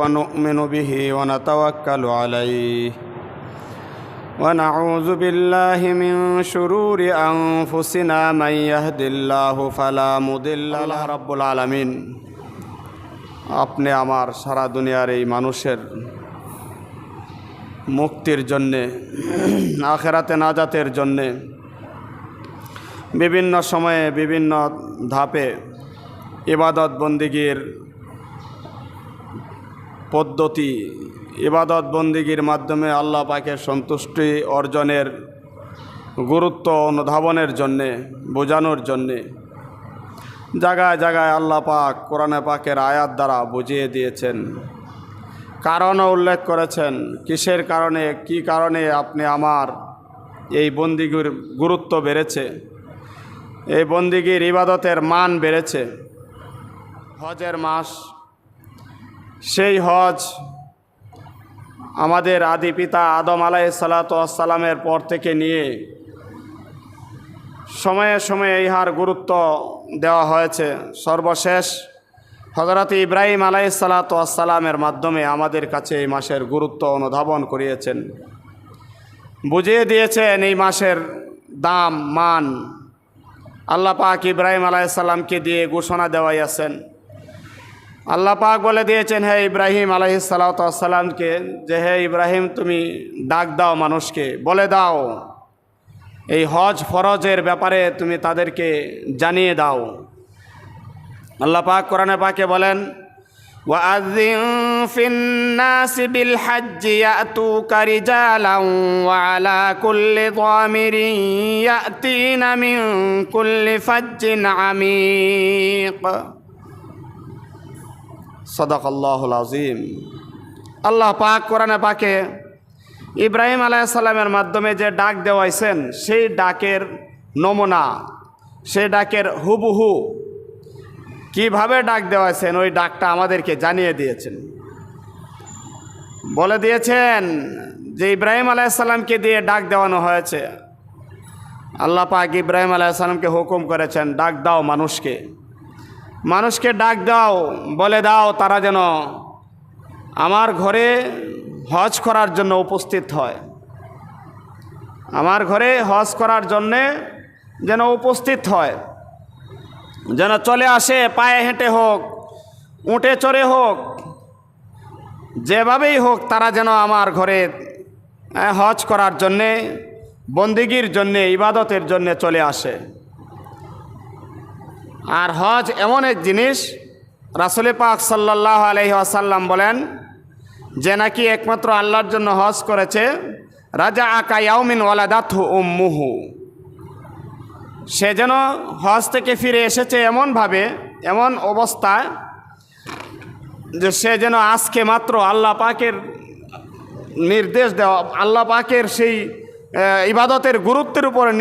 ونؤمن به ونتوكل عليه ونعوذ بالله من شرور أنفسنا من يهد الله فلا مضل له رب العالمين আপনি আমার সারা দুনিয়ার এই মানুষের মুক্তির জন্যে আখিরাতে নাজাতের জন্যে বিভিন্ন সময়ে বিভিন্ন ধাপে ইবাদত বন্দিগির পদ্ধতি ইবাদত বন্দিগির মাধ্যমে আল্লাহ পাকের সন্তুষ্টি অর্জনের গুরুত্ব অনুধাবনের জন্যে বোঝানোর জন্যে জায়গায় জায়গায় আল্লাহ পাক কোরআনে পাকের আয়াত দ্বারা বুঝিয়ে দিয়েছেন, কারণও উল্লেখ করেছেন কিসের কারণে কি কারণে আপনি আমার এই বন্দিগির গুরুত্ব বেড়েছে, এই বন্দিগির ইবাদতের মান বেড়েছে। হজের মাস, সেই হজ আমাদের আদি পিতা আদম আলাইহিসসালাতু ওয়াসসালামের পর থেকে নিয়ে সময়ে সময়ে ইহার গুরুত্ব দেওয়া হয়েছে। সর্বশেষ হযরত ইব্রাহিম আলাইহিসসালাতু ওয়াসসালামের মাধ্যমে আমাদের কাছে এই মাসের গুরুত্ব অনুধাবন করিয়েছেন, বুঝিয়ে দিয়েছেন এই মাসের দাম মান। আল্লাহ পাক ইব্রাহিম আলাইহিসসালামকে দিয়ে ঘোষণা দেওয়াইয়াছেন। আল্লাহ পাক বলে দিয়েছেন হে ইব্রাহিম আলাইহিসসালাতু ওয়াসসালামকে যে হে ইব্রাহিম, তুমি ডাক দাও মানুষকে, বলে দাও এই হজ ফরজের ব্যাপারে তুমি তাদেরকে জানিয়ে দাও। আল্লাহ পাক কোরআনে পাকে বলেন ওয়াআযিন ফিন্নাসি বিল হজ্জি ইয়াতুকা রিজালান ওয়া আলা কুল্লি যামিরিন ইয়াতিনা মিন কুল্লি ফাজ্জিন আমিক। সাদাকাল্লাহুল আযীম। আল্লাহ পাক কোরআনে পাকে ইব্রাহিম আলাইহিস সালামের মাধ্যমে যে ডাক দেওয়াইছেন সেই ডাকের নমুনা, সেই ডাকের হুবহু কিভাবে ডাক দেওয়াইছেন ওই ডাকটা আমাদেরকে জানিয়ে দিয়েছেন। বলে দিয়েছেন যে ইব্রাহিম আলাইহিস সালামকে দিয়ে ডাক দেওয়ানো হয়েছে। আল্লাহ পাক ইব্রাহিম আলাইহিস সালামকে হুকুম করেছেন ডাক দাও মানুষকে, মানুষকে ডাক দাও, বলে দাও তারা যেন আমার ঘরে হজ করার জন্য উপস্থিত হয়, আমার ঘরে হজ করার জন্যে যেন উপস্থিত হয়, যেন চলে আসে, পায়ে হেঁটে হোক উঠে চড়ে হোক, যেভাবেই হোক তারা যেন আমার ঘরে হজ করার জন্যে বন্দিগির জন্যে ইবাদতের জন্যে চলে আসে। আর হজ এমন এক জিনিস, রাসূল পাক সাল্লাল্লাহু আলাইহি ওয়াসাল্লাম বলেন যে নাকি একমাত্র আল্লাহর জন্য হজ করেছে রাজা আকা ইয়াউমিন ওয়ালাদাতহু উম্মুহু, সে যেন হজ থেকে ফিরে এসেছে এমনভাবে এমন অবস্থায় যে সে যেন আজকে মাত্র আল্লাহ পাকের নির্দেশ দেওয়া, আল্লাহ পাকের সেই ইবাদতের গুরুত্বের উপরে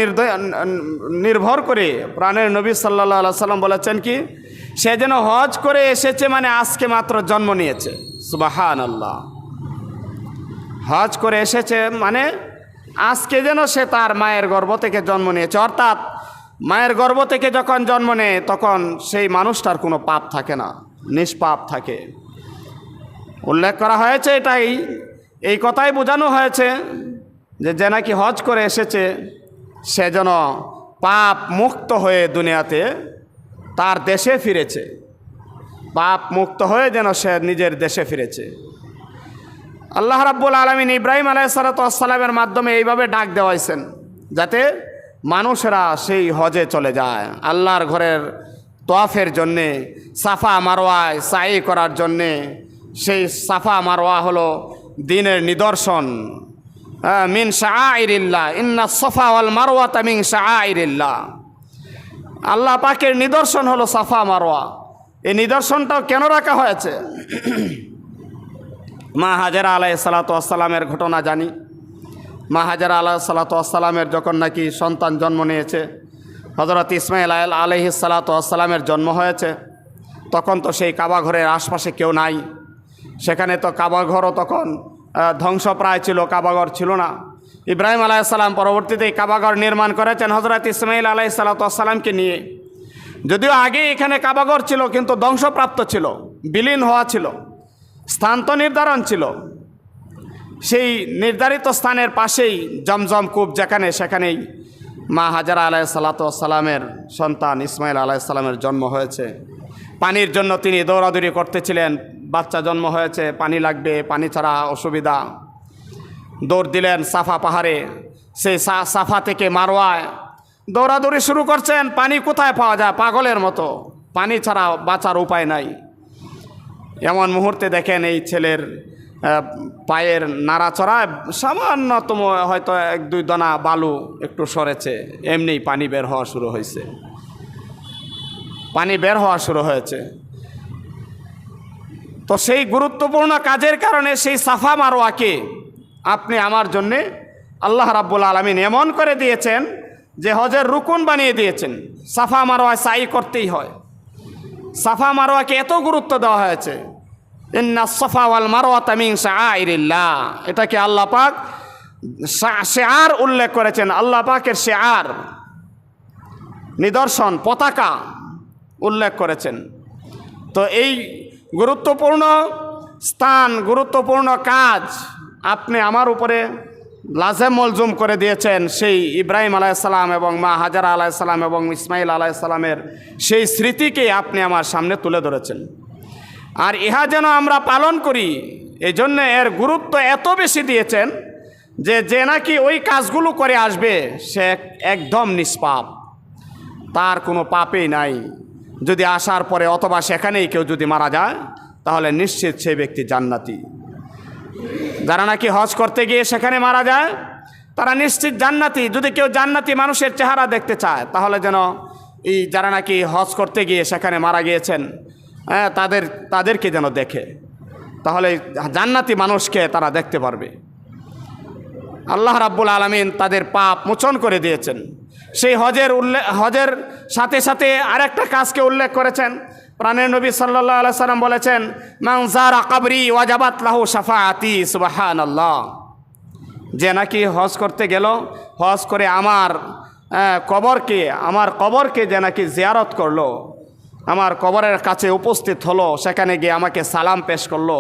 নির্ভর করে প্রাণের নবী সাল্লাল্লাহু আলাইহি ওয়াসাল্লাম বলেছেন কি সে যেন হজ করে এসেছে মানে আজকে মাত্র জন্ম নিয়েছে। সুবহানাল্লাহ। হজ করে এসেছে মানে আজকে যেন সে তার মায়ের গর্ভ থেকে জন্ম নিয়েছে, অর্থাৎ মায়ের গর্ভ থেকে যখন জন্ম নেয় তখন সেই মানুষটার কোনো পাপ থাকে না, নিষ্পাপ থাকে। উল্লেখ করা হয়েছে এটাই, এই কথাই বোঝানো হয়েছে যে নাকি হজ করে এসেছে সে যেন পাপ মুক্ত হয়ে দুনিয়াতে তার দেশে ফিরেছে, পাপ মুক্ত হয়ে যেন সে নিজের দেশে ফিরেছে। আল্লাহ রাব্বুল আলামিন ইব্রাহিম আলাইহিসসালাতু ওয়াসসালামের মাধ্যমে এইভাবে ডাক দেওয়াইছেন যাতে মানুষেরা সেই হজে চলে যায়, আল্লাহর ঘরের তোয়াফের জন্যে, সাফা মারওয়ায় সাই করার জন্যে। সেই সাফা মারওয়া হলো দ্বীনের নিদর্শন, মিন শাআইরিল্লাহ, ইন্নাস সাফা ওয়াল মারওয়াতা মিন শাআইরিল্লাহ। আল্লাহ পাকের নিদর্শন হলো সাফা মারওয়া। এই নিদর্শনটাও কেন রাখা হয়েছে? মা হাজেরা আলাইহিসসালাতু ওয়াসসালামের ঘটনা জানি। মা হাজেরা আলাইহিসসালাতু ওয়াসসালামের যখন নাকি সন্তান জন্ম নিয়েছে, হযরত ইসমাঈল আলাইহিসসালাতু ওয়াসসালামের জন্ম হয়েছে, তখন তো সেই কাবা ঘরের আশপাশে কেউ নাই, সেখানে তো কাবা ঘরও তখন ধ্বংসপ্রায় ছিল, কাবাঘর ছিল না। ইব্রাহিম আলাইহিস সালাম পরবর্তীতে এই কাবাঘর নির্মাণ করেছেন হযরত ইসমাঈল আলাইহিসসালাতু ওয়াসসালামকে নিয়ে। যদিও আগে এখানে কাবাঘর ছিল কিন্তু ধ্বংসপ্রাপ্ত ছিল, বিলীন হওয়া ছিল। স্থান তো নির্ধারণ ছিল, সেই নির্ধারিত স্থানের পাশেই জমজম কূপ, যেখানে সেখানেই মা হাজারা আলাইহিসসালামের সন্তান ইসমাইল আলাইহিসসালামের জন্ম হয়েছে। পানির জন্য তিনি দৌড়াদৌড়ি করতেছিলেন, বাচ্চা জন্ম হয়েছে, পানি লাগবে, পানি ছাড়া অসুবিধা। দৌড় দিলেন সাফা পাহাড়ে, সেই সাফা থেকে মারওয়ায় দৌড়াদৌড়ি শুরু করছেন। পানি কোথায় পাওয়া যায়? পাগলের মতো, পানি ছাড়া বাঁচার উপায় নাই। এমন মুহূর্তে দেখেন এই ছেলের পায়ের নাড়াচড়ায় সামান্যতম হয়তো 1-2 দানা বালু একটু সরেছে, এমনি পানি বের হওয়া শুরু হয়েছে, পানি বের হওয়া শুরু হয়েছে। তো সেই গুরুত্বপূর্ণ কাজের কারণে সেই সাফা মারওয়াকে আপনি আমার জন্যে আল্লাহ রাব্বুল আলামিন এমন করে দিয়েছেন যে হজের রুকুন বানিয়ে দিয়েছেন। সাফা মারওয়ায় সাই করতেই হয়। সাফা মারওয়াকে এত গুরুত্ব দেওয়া হয়েছে, ইন্না সাফা ওয়াল মারওয়াতা মিন শাআইরিল্লাহ, এটাকে আল্লাহ পাক শিআর উল্লেখ করেছেন। আল্লাহ পাকের শিআর, নিদর্শন, পতাকা উল্লেখ করেছেন। তো এই গুরুত্বপূর্ণ স্থান, গুরুত্বপূর্ণ কাজ আপনি আমার উপরে লাজেম মলজুম করে দিয়েছেন। সেই ইব্রাহিম আলাইহিসসালাম এবং মা হাজারা আলাইহিসসালাম এবং ইসমাইল আলাইহিসসালামের সেই স্মৃতিকে আপনি আমার সামনে তুলে ধরেছেন। আর ইহা যেন আমরা পালন করি, এই জন্য এর গুরুত্ব এত বেশি দিয়েছেন যে নাকি ওই কাজগুলো করে আসবে সে একদম নিষ্পাপ, তার কোনো পাপই নাই। যদি আসার পরে অথবা সেখানেই কেউ যদি মারা যায় তাহলে নিশ্চিত সেই ব্যক্তি জান্নাতি। যারা নাকি হজ করতে গিয়ে সেখানে মারা যায় তারা নিশ্চিত জান্নাতি। যদি কেউ জান্নাতি মানুষের চেহারা দেখতে চায় তাহলে যেন এই যারা নাকি হজ করতে গিয়ে সেখানে মারা গিয়েছেন তাদেরকে যেন দেখে, তাহলে জান্নাতি মানুষকে তারা দেখতে পারবে। আল্লাহ রাব্বুল আলামিন তাদের পাপ মোচন করে দিয়েছেন। সেই হজের সাথে সাথে আরেকটা কাজকে উল্লেখ করেছেন। প্রাণের নবী সাল্লাল্লাহু আলাইহি সাল্লাম বলেছেন, মান যারা কবরি ওয়াজাবাত লাহু শাফাআতি, সুবহানাল্লাহ। যে নাকি হজ করতে গেল, হজ করে আমার কবরকে যে নাকি জিয়ারত করলো, আমার কবরের কাছে উপস্থিত হলো, সেখানে গিয়ে আমাকে সালাম পেশ করলো,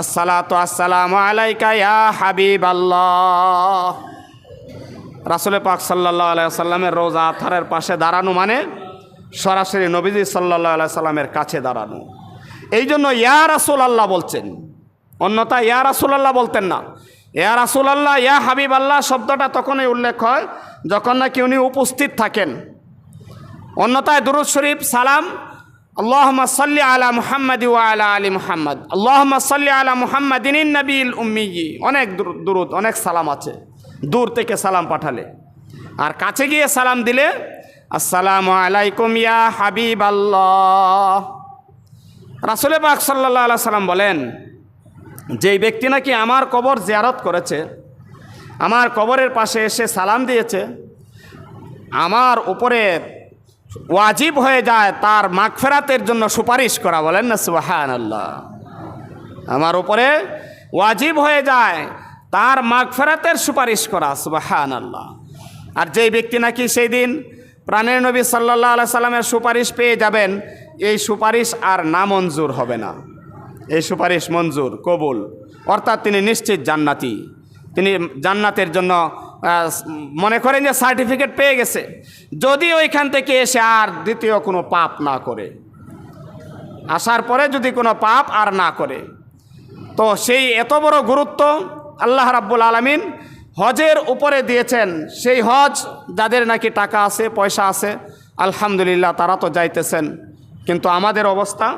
আসসালাতু আসসালামু আলাইকা ইয়া হাবিবাল্লাহ। রাসূল পাক সাল্লাল্লাহু আলাইহি সাল্লামের রওজা আতহারের পাশে দাঁড়ানো মানে সরাসরি নবীজি সাল্লাল্লাহু আলাইহি সাল্লামের কাছে দাঁড়ানো। এই জন্য ইয়া রাসূলুল্লাহ বলছেন, অন্যথা ইয়া রাসূলুল্লাহ বলতেন না। ইয়া রাসূলুল্লাহ, ইয়া হাবিবাল্লাহ শব্দটা তখনই উল্লেখ হয় যখন নাকি উনি উপস্থিত থাকেন। অন্যথায় দুরূদ শরীফ, সালাম, আল্লাহুম্মা সাল্লি আলা মুহাম্মাদ ওয়া আলা আলি মুহাম্মাদ, আল্লাহুম্মা সাল্লি আলা মুহাম্মাদিন নবীল উম্মি, অনেক দুরূদ, অনেক সালাম আছে দূর থেকে সালাম পাঠালে। আর কাছে গিয়ে সালাম দিলে আসসালামু আলাইকুম ইয়া হাবিবাল্লাহ। রাসূল পাক সাল্লাল্লাহু আলাইহি সাল্লাম বলেন, যেই ব্যক্তি নাকি আমার কবর জিয়ারত করেছে, আমার কবরের পাশে এসে সালাম দিয়েছে, আমার উপরে ওয়াজিব হয়ে যায় তার মাগফিরাতের জন্য সুপারিশ করা। বলেন না সুবহানাল্লাহ। আমার উপরে ওয়াজিব হয়ে যায় তার মাগফিরাতের সুপারিশ করা, সুবহানাল্লাহ। আর যেই ব্যক্তি নাকি সেই দিন প্রাণের নবী সাল্লাল্লাহু আলাইহি সাল্লামের সুপারিশ পেয়ে যাবেন, এই সুপারিশ আর নামঞ্জুর হবে না, এই সুপারিশ মঞ্জুর, কবুল, অর্থাৎ তিনি নিশ্চিত জান্নাতি। তিনি জান্নাতের জন্য মনে করেন যে সার্টিফিকেট পেয়ে গেছে, যদি ওইখান থেকে এসে আর দ্বিতীয় কোনো পাপ না করে, আসার পরে যদি কোনো পাপ আর না করে। তো সেই এত বড় গুরুত্ব আল্লাহ রাব্বুল আলামিন হজের উপরে দিয়েছেন। সেই হজ যাদের নাকি টাকা আছে, পয়সা আছে, আলহামদুলিল্লাহ তারা তো যাইতেছেন, কিন্তু আমাদের অবস্থা,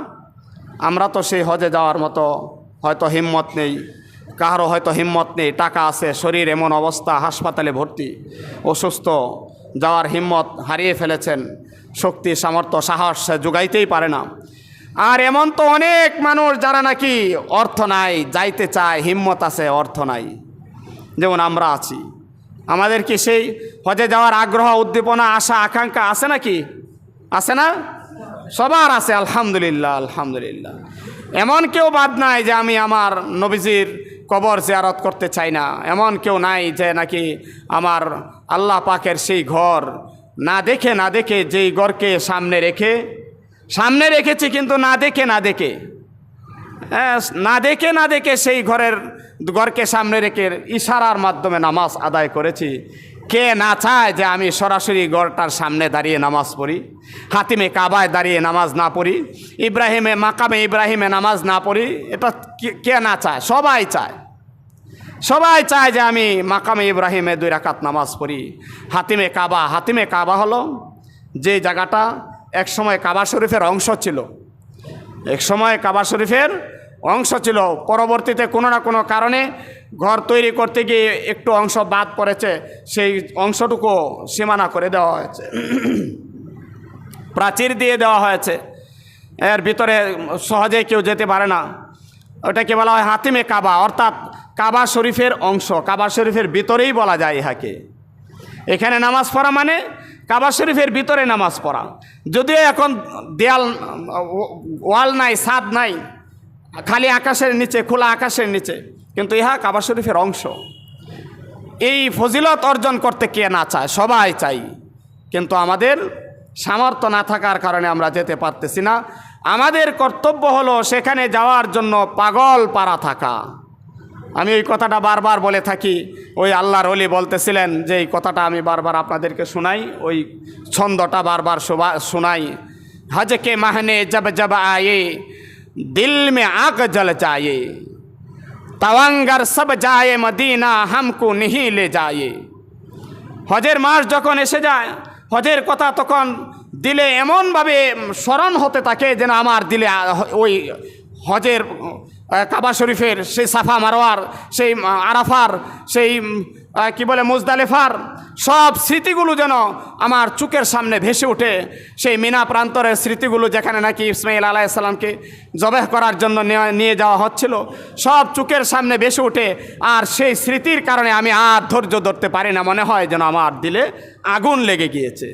আমরা তো সেই হজে যাওয়ার মতো হয়তো হিম্মত নেই, কারো হয়তো হিম্মত নেই, টাকা আছে, শরীর এমন অবস্থা, হাসপাতালে ভর্তি, অসুস্থ, যাওয়ার হিম্মত হারিয়ে ফেলেছেন, শক্তি সামর্থ্য সাহস যোগাইতেই পারে না। আর এমন তো অনেক মানুষ যারা নাকি অর্থ নাই, যাইতে চায়, হিম্মত আছে, অর্থ নাই, যেমন আমরা আছি। আমাদের কি সেই হজে যাওয়ার আগ্রহ, উদ্দীপনা, আশা, আকাঙ্ক্ষা আছে নাকি? আছে না? সবার আছে, আলহামদুলিল্লাহ, আলহামদুলিল্লাহ। এমন কেউ বাদ নাই যে আমি আমার নবীজির কবর জিয়ারত করতে চাই না, এমন কেউ নাই যে নাকি আমার আল্লাহ পাকের সেই ঘর না দেখে যেই ঘরকে সামনে রেখেছি কিন্তু না দেখে না দেখে সেই ঘরকে সামনে রেখে ইশারার মাধ্যমে নামাজ আদায় করেছি। কে না চায় যে আমি সরাসরি ঘরটার সামনে দাঁড়িয়ে নামাজ পড়ি, হাতিমে কাবায় দাঁড়িয়ে নামাজ না পড়ি, মাকামে ইব্রাহিমে নামাজ না পড়ি? এটা কে না চায়? সবাই চায় যে আমি মাকামে ইব্রাহিমে 2 রাকাত নামাজ পড়ি। হাতিমে কাবা হলো যে জায়গাটা একসময় কাবা শরীফের অংশ ছিল, পরবর্তীতে কোনো না কোনো কারণে ঘর তৈরি করতে গিয়ে একটু অংশ বাদ পড়েছে, সেই অংশটুকু সীমানা করে দেওয়া হয়েছে, প্রাচীর দিয়ে দেওয়া হয়েছে, এর ভিতরে সহজে কেউ যেতে পারে না। ওটাকে বলা হয় হাতিমে কাবা, অর্থাৎ কাবা শরীফের অংশ, কাবা শরীফের ভিতরেই বলা যায় ইহাকে। এখানে নামাজ পড়া মানে কাবা শরীফের ভিতরে নামাজ পড়া। যদিও এখন ওয়াল নাই, ছাদ নাই, খালি আকাশের নিচে, খোলা আকাশের নিচে, কিন্তু ইহা কাবা শরীফের অংশ। এই ফজিলত অর্জন করতে কে না চায়? সবাই চাই, কিন্তু আমাদের সামর্থ্য না থাকার কারণে আমরা যেতে পারতেছি না। আমাদের কর্তব্য হলো সেখানে যাওয়ার জন্য পাগল পারা থাকা। আমি ওই কথাটা বারবার বলে থাকি। ওই আল্লাহর ওলি বলতেছিলেন যে এই কথাটা আমি বারবার আপনাদেরকে শোনাই, ওই ছন্দটা বারবার শোনাই। হজ কে মাহনে জব জব আয়ে দিল মে আগ জল जाए, तवंगर सब जाए मदीना हमको नहीं ले जाए। হজের মাস যখন এসে যায়, হজের কথা তখন দিলে এমনভাবে স্মরণ হতে থাকে যেন আমার দিলে ওই হজের কাবা শরীফের সেই সাফা মারোয়ার, সেই আরাফার, সেই কি বলে মুজদালিফার সব স্মৃতিগুলো যেন আমার চোখের সামনে ভেসে ওঠে। সেই মিনা প্রান্তরের স্মৃতিগুলো, যেখানে নাকি ইসমাইল আলাইহিস সালামকে জবেহ করার জন্য নিয়ে যাওয়া হচ্ছিল, সব চোখের সামনে ভেসে ওঠে। আর সেই স্মৃতির কারণে আমি আর ধৈর্য ধরতে পারি না, মনে হয় যেন আমার দিলে আগুন লেগে গিয়েছে।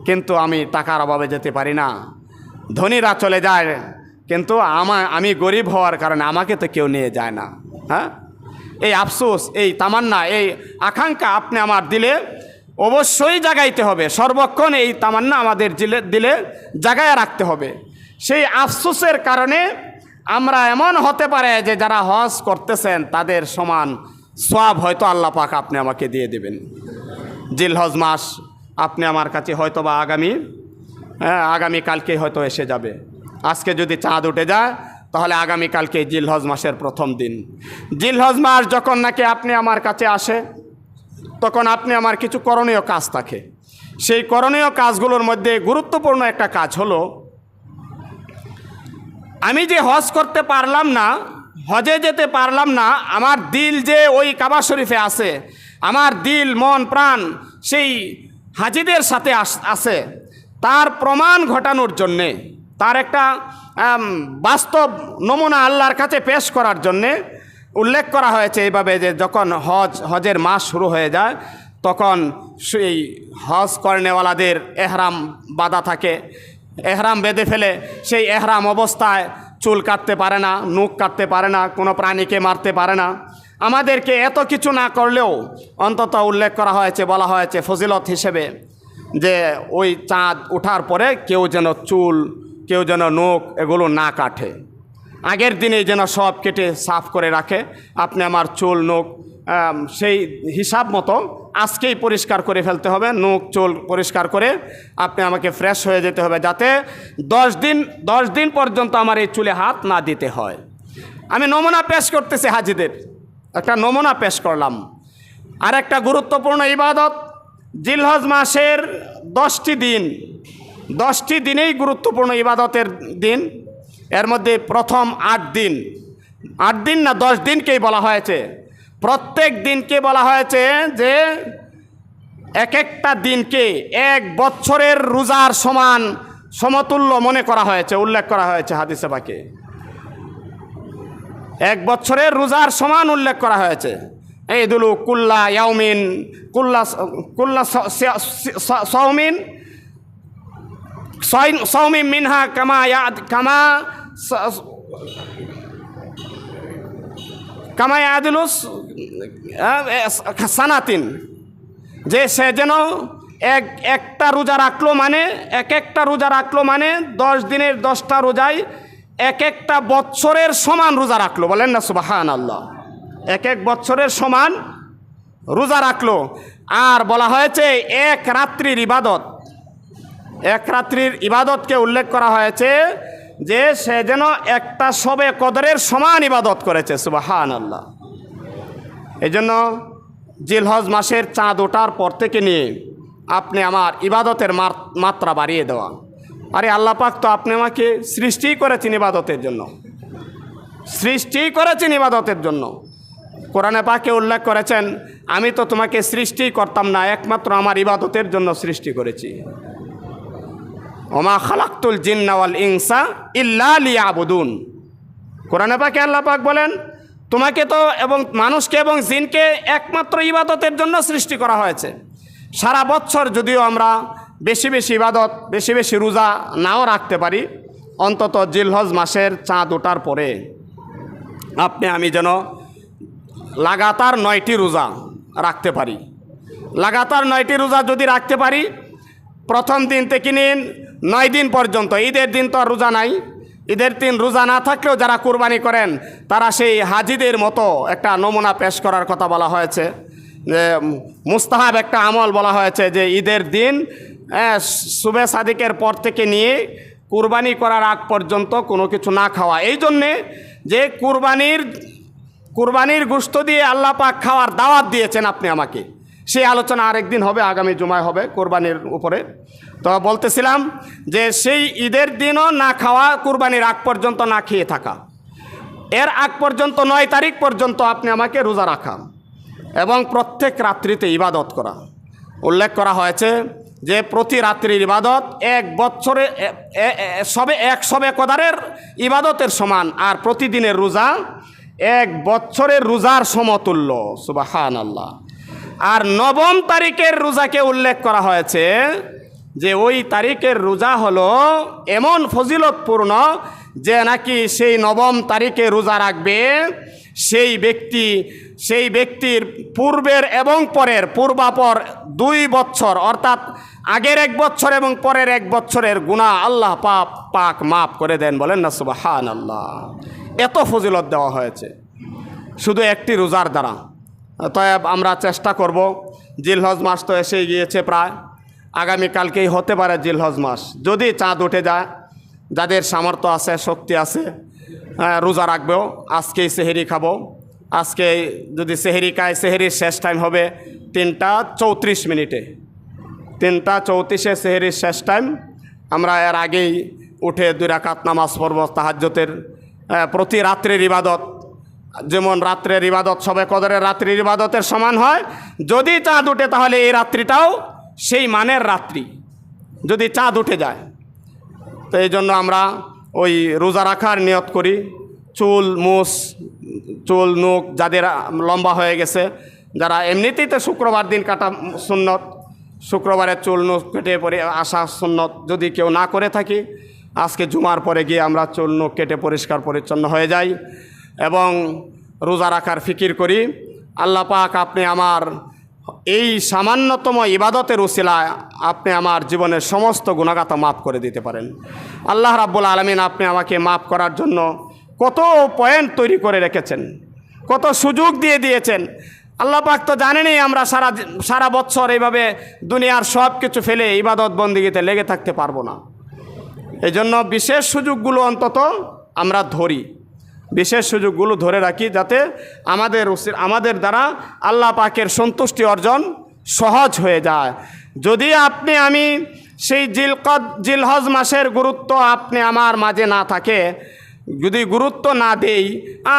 কিন্তু আমি টাকার অভাবে যেতে পারি না। ধনীরা চলে যায়, কিন্তু আমি গরিব হওয়ার কারণে আমাকে তো কেউ নিয়ে যায় না। হ্যাঁ, এই আফসোস, এই তামান্না, এই আকাঙ্ক্ষা আপনি আমার দিলে অবশ্যই জাগাইতে হবে। সর্বক্ষণ এই তামান্না আমাদের দিলে জাগায় রাখতে হবে। সেই আফসোসের কারণে আমরা এমন হতে পারে যে যারা হজ করতেছেন তাদের সমান সওয়াব হয়তো আল্লাহ পাক আপনি আমাকে দিয়ে দেবেন। জিলহজ মাস আপনি আমার কাছে হয়তো বা আগামীকালকে হয়তো এসে যাবে। আজকে যদি চাঁদ উঠে যায় তাহলে আগামীকালকে জিলহজ মাসের প্রথম দিন। জিলহজ মাস যখন নাকি আপনি আমার কাছে আসে, তখন আপনি আমার কিছু করণীয় কাজ থাকে। সেই করণীয় কাজগুলোর মধ্যে গুরুত্বপূর্ণ একটা কাজ হলো, আমি যে হজ করতে পারলাম না, হজে যেতে পারলাম না, আমার দিল যে ওই কাবা শরীফে আছে, আমার দিল মন প্রাণ সেই হাজিদের সাথে আছে, তার প্রমাণ ঘটানোর জন্যে, তার একটা বাস্তব নমুনা আল্লাহর কাছে পেশ করার জন্যে উল্লেখ করা হয়েছে এইভাবে যে যখন হজের মাস শুরু হয়ে যায় তখন সেই হজ করেনেওয়ালাদের এহরাম বাঁধা থাকে। এহরাম বেঁধে ফেলে সেই এহরাম অবস্থায় চুল কাটতে পারে না, নখ কাটতে পারে না, কোনো প্রাণীকে মারতে পারে না। আমাদেরকে এত কিছু না করলেও অন্তত উল্লেখ করা হয়েছে, বলা হয়েছে ফজিলত হিসেবে যে ওই চাঁদ ওঠার পরে কেউ যেন চুল, কেউ যেন নখ এগুলো না কাটে। আগের দিনেই যেন সব কেটে সাফ করে রাখে। আপনি আমার চুল নখ সেই হিসাব মতো আজকেই পরিষ্কার করে ফেলতে হবে। নখ চুল পরিষ্কার করে আপনি আমাকে ফ্রেশ হয়ে যেতে হবে, যাতে 10 দিন পর্যন্ত আমার এই চুলে হাত না দিতে হয়। আমি নমুনা পেশ করতেছি, হাজিদের একটা নমুনা পেশ করলাম। আর একটা গুরুত্বপূর্ণ ইবাদত, জিলহজ মাসের 10টি দিনেই গুরুত্বপূর্ণ ইবাদতের দিন। এর মধ্যে প্রথম 8 দিন না 10 দিনকেই বলা হয়েছে। প্রত্যেক দিনকে বলা হয়েছে যে এক একটা দিনকে 1 বছরের রোজার সমান সমতুল্য মনে করা হয়েছে, উল্লেখ করা হয়েছে হাদিসে পাকে। 1 বছরের রোজার সমান উল্লেখ করা হয়েছে। এই দুলু কুল্লা ইয়াউমিন কুল্লা সাওমিন মিনহা কামা ইয়াদিলুস সানাতিন, যে সে যেন একটা রোজা রাখলো মানে 10 দিনের 10টা রোজায় এক একটা বৎসরের সমান রোজা রাখলো, বলেন না সুবহানাল্লাহ। এক এক বৎসরের সমান রোজা রাখলো। আর বলা হয়েছে এক রাত্রির ইবাদত, এক রাত্রির ইবাদতকে উল্লেখ করা হয়েছে যে সে যেন একটা শবে কদরের সমান ইবাদত করেছে, সুবহানাল্লাহ। এই জন্য জিলহজ মাসের চাঁদ ওঠার পর থেকে নিয়ে আপনি আমার ইবাদতের মাত্রা বাড়িয়ে দেওয়া। আরে আল্লাহ পাক তো আপনি আমাকে সৃষ্টি করেছেন ইবাদতের জন্য, সৃষ্টি করেছেন ইবাদতের জন্য। কোরআনে পাকে উল্লেখ করেছেন, আমি তো তোমাকে সৃষ্টি করতাম না, একমাত্র আমার ইবাদতের জন্য সৃষ্টি করেছি। ওমা খালাকতুল জিন্না ওয়াল ইনসা ইল্লা লিয়াবুদুন। কোরআনে পাকে আল্লাহ পাক বলেন, তোমাকে তো এবং মানুষকে এবং জিনকে একমাত্র ইবাদতের জন্য সৃষ্টি করা হয়েছে। সারা বছর যদিও আমরা বেশি বেশি ইবাদত, বেশি বেশি রোজা নাও রাখতে পারি, অন্তত জিলহজ মাসের চাঁদ ওঠার পরে আপনি আমি যেন লাগাতার 9টি রোজা রাখতে পারি। লাগাতার 9টি রোজা যদি রাখতে পারি, প্রথম দিন থেকে নিন 9 দিন পর্যন্ত। ঈদের দিন তো আর রোজা নাই, ঈদের দিন রোজা না থাকলেও যারা কুরবানি করেন তারা সেই হাজিদের মতো একটা নমুনা পেশ করার কথা বলা হয়েছে, যে মুস্তাহাব একটা আমল বলা হয়েছে যে ঈদের দিন সুবে সাদিকের পর থেকে নিয়ে কুরবানি করার আগ পর্যন্ত কোনো কিছু না খাওয়া। এই জন্যে যে কুরবানির গোশত দিয়ে আল্লাহ পাক খাওয়ার দাওয়াত দিয়েছেন আপনি আমাকে, সেই আলোচনা আরেকদিন হবে, আগামী জুমায় হবে কোরবানির উপরে। তো বলতেছিলাম যে সেই ঈদের দিনও না খাওয়া, কুরবানির আগ পর্যন্ত না খেয়ে থাকা, এর আগ পর্যন্ত 9 তারিখ পর্যন্ত আপনি আমাকে রোজা রাখা এবং প্রত্যেক রাত্রিতে ইবাদত করা। উল্লেখ করা হয়েছে যে প্রতি রাত্রির ইবাদত এক বছরে এক শবে কদরের ইবাদতের সমান, আর প্রতিদিনের রোজা এক বছরের রোজার সমতুল্য, সুবহানাল্লাহ। আর 9 তারিখের রোজাকে উল্লেখ করা হয়েছে যে ওই তারিখের রোজা হলো এমন ফজিলতপূর্ণ যে নাকি সেই 9 তারিখে রোজা রাখবে সেই ব্যক্তির পূর্বের এবং পরের পূর্বাপর 2 বছর, অর্থাৎ আগের 1 বছর এবং পরের 1 বছরের গুনাহ আল্লাহ পাক মাফ করে দেন, বলেন না সুবহানাল্লাহ। এত ফজিলত দেওয়া হয়েছে শুধু একটি রোজার দ্বারা। তাই আমরা চেষ্টা করব, জিলহজ মাস তো এসেই গিয়েছে প্রায়, আগামীকালকেই হতে পারে জিলহজ মাস। যদি চাঁদ উঠে যায়, যাদের সামর্থ্য আছে, শক্তি আছে, রোজা রাখবেও, আজকেই সেহেরি খাবো। আজকে যদি সেহেরি খায়, সেহেরির শেষ টাইম হবে 3টা 34 3টা 34 সেহেরির শেষ টাইম। আমরা এর আগেই উঠে 2 রাকাত নামাজ পড়ব তাহাজ্জুদের। প্রতি রাত্রের ইবাদত, যেমন রাত্রের ইবাদত শবে কদরের রাত্রির ইবাদতের সমান হয়, যদি চাঁদ উঠে তাহলে এই রাত্রিটাও সেই মানের রাত্রি, যদি চাঁদ উঠে যায়। তো এই জন্য আমরা ওই রোজা রাখার নিয়ত করি। চুল নখ যাদের লম্বা হয়ে গেছে, যারা এমনিতেই তো শুক্রবার দিন কাটা সুন্নত, শুক্রবারে চুল নখ কেটে পরে আসা সুন্নত, যদি কেউ না করে থাকি, আজকে জুমার পরে গিয়ে আমরা চুল নখ কেটে পরিষ্কার পরিচ্ছন্ন হয়ে যাই এবং রোজা রাখার ফিকির করি। আল্লাহ পাক আপনি আমার এই সামান্যতম ইবাদতের উসিলায় আপনি আমার জীবনের সমস্ত গুনাহগাতা মাফ করে দিতে পারেন। আল্লাহ রাব্বুল আলামিন আপনি আমাকে মাফ করার জন্য কত পয়েন্ট তৈরি করে রেখেছেন, কত সুযোগ দিয়ে দিয়েছেন। আল্লাহ পাক তো জানেনই আমরা সারা বছর এইভাবে দুনিয়ার সব কিছু ফেলে ইবাদত বন্দিগিতে লেগে থাকতে পারবো না। এই জন্য বিশেষ সুযোগগুলো অন্তত আমরা ধরি, বিশেষ সুযোগগুলো ধরে রাখি, যাতে আমাদের দ্বারা আল্লাহ পাকের সন্তুষ্টি অর্জন সহজ হয়ে যায়। যদি আমি সেই জিলহজ মাসের গুরুত্ব আপনি আমার মাঝে না থাকে, যদি গুরুত্ব না দেই,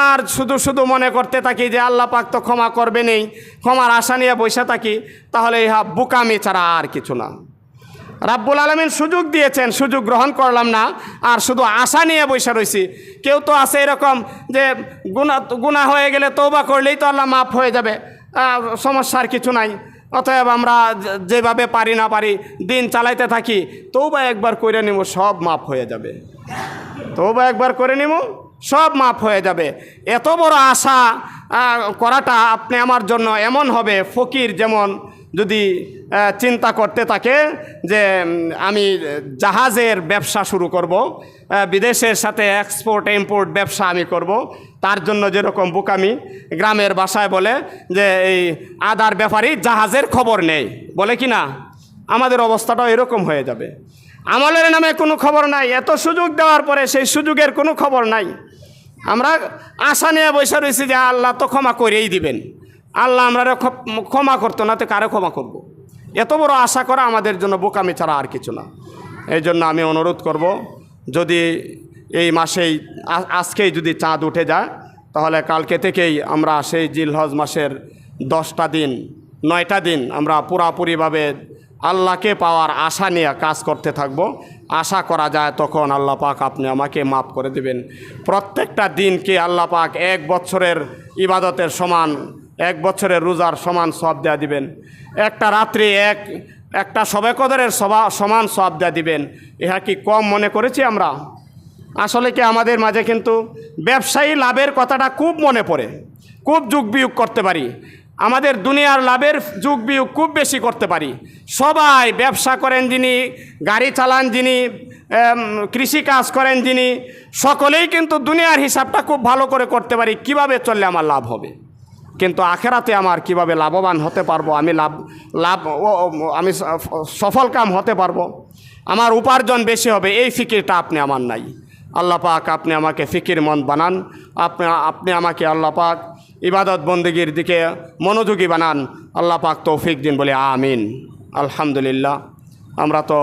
আর শুধু মনে করতে থাকি যে আল্লাহ পাক তো ক্ষমা করবে নেই, ক্ষমার আশা নিয়ে বসে থাকি, তাহলে ইহা বোকামি ছাড়া আর কিছু না। রাব্বুল আলামিন সুযোগ দিয়েছেন, সুযোগ গ্রহণ করলাম না, আর শুধু আশা নিয়ে বসে রয়েছি। কেউ তো আছে এরকম যে গুনাহ হয়ে গেলে তওবা করলেই তো আল্লাহ মাফ হয়ে যাবে, সমস্যার কিছু নাই, অতএব আমরা যেভাবে পারি না পারি দিন চালাইতে থাকি, তওবা একবার করে নিব, সব মাফ হয়ে যাবে। তওবা একবার করে নিব, সব মাফ হয়ে যাবে। এত বড় আশা করাটা আপনি আমার জন্য এমন হবে, ফকির যেমন যদি চিন্তা করতে থাকে যে আমি জাহাজের ব্যবসা শুরু করব, বিদেশের সাথে এক্সপোর্ট ইম্পোর্ট ব্যবসা আমি করব, তার জন্য যেরকম বোকামি গ্রামের ভাষায় বলে যে এই আদার ব্যাপারই জাহাজের খবর নেই, বলে কি না? আমাদের অবস্থাটাও এরকম হয়ে যাবে। আমলের নামে কোনো খবর নাই, এত সুযোগ দেওয়ার পরে সেই সুযোগের কোনো খবর নাই। আমরা আশা নিয়ে বসে রয়েছি যে আল্লাহ তো ক্ষমা করেই দিবেন। আল্লাহ আমরা ক্ষমা করতো না, তো কারে ক্ষমা করব। এত বড় আশা করা আমাদের জন্য বোকামি ছাড়া আর কিছু না। এই জন্য আমি অনুরোধ করব, যদি এই মাসেই আজকেই যদি চাঁদ উঠে যায়, তাহলে কালকে থেকেই আমরা সেই জিলহজ মাসের 10টা দিন 9টা দিন আমরা পুরাপুরিভাবে আল্লাহকে পাওয়ার আশা নিয়ে কাজ করতে থাকব। আশা করা যায় তখন আল্লাহ পাক আপনি আমাকে মাফ করে দেবেন। প্রত্যেকটা দিনকে আল্লাহ পাক 1 বছরের ইবাদতের সমান, 1 বছরের রোজার সমান সওয়াব দেয়া দিবেন। একটা রাত্রি একটা শবে কদরের সমান সওয়াব দেয়া দিবেন। ইহা কি কম মনে করেছি আমরা? আসলে কি আমাদের মাঝে কিন্তু ব্যবসায়ী লাভের কথাটা খুব মনে পড়ে, খুব যোগ বিয়োগ করতে পারি। আমাদের দুনিয়ার লাভের যোগ বিয়োগ খুব বেশি করতে পারি। সবাই ব্যবসা করেন যিনি, গাড়ি চালান যিনি, কৃষি কাজ করেন যিনি, সকলেই কিন্তু দুনিয়ার হিসাবটা খুব ভালো করে করতে পারি, কিভাবে চললে আমার লাভ হবে। কিন্তু আখেরাতে আমার কিভাবে লাভবান হতে পারবো, আমি আমি সফল কাম হতে পারবো, আমার উপার্জন বেশি হবে, এই ফিকিরটা আমার নাই। আল্লাহ পাক আপনি আমাকে ফিকিরমন্দ বানান। আপনি আমাকে আল্লাহ পাক ইবাদত বন্দেগীর দিকে মনোযোগী বানান। আল্লাহ পাক তৌফিক দিন বলে আমিন। আলহামদুলিল্লাহ। আমরা তো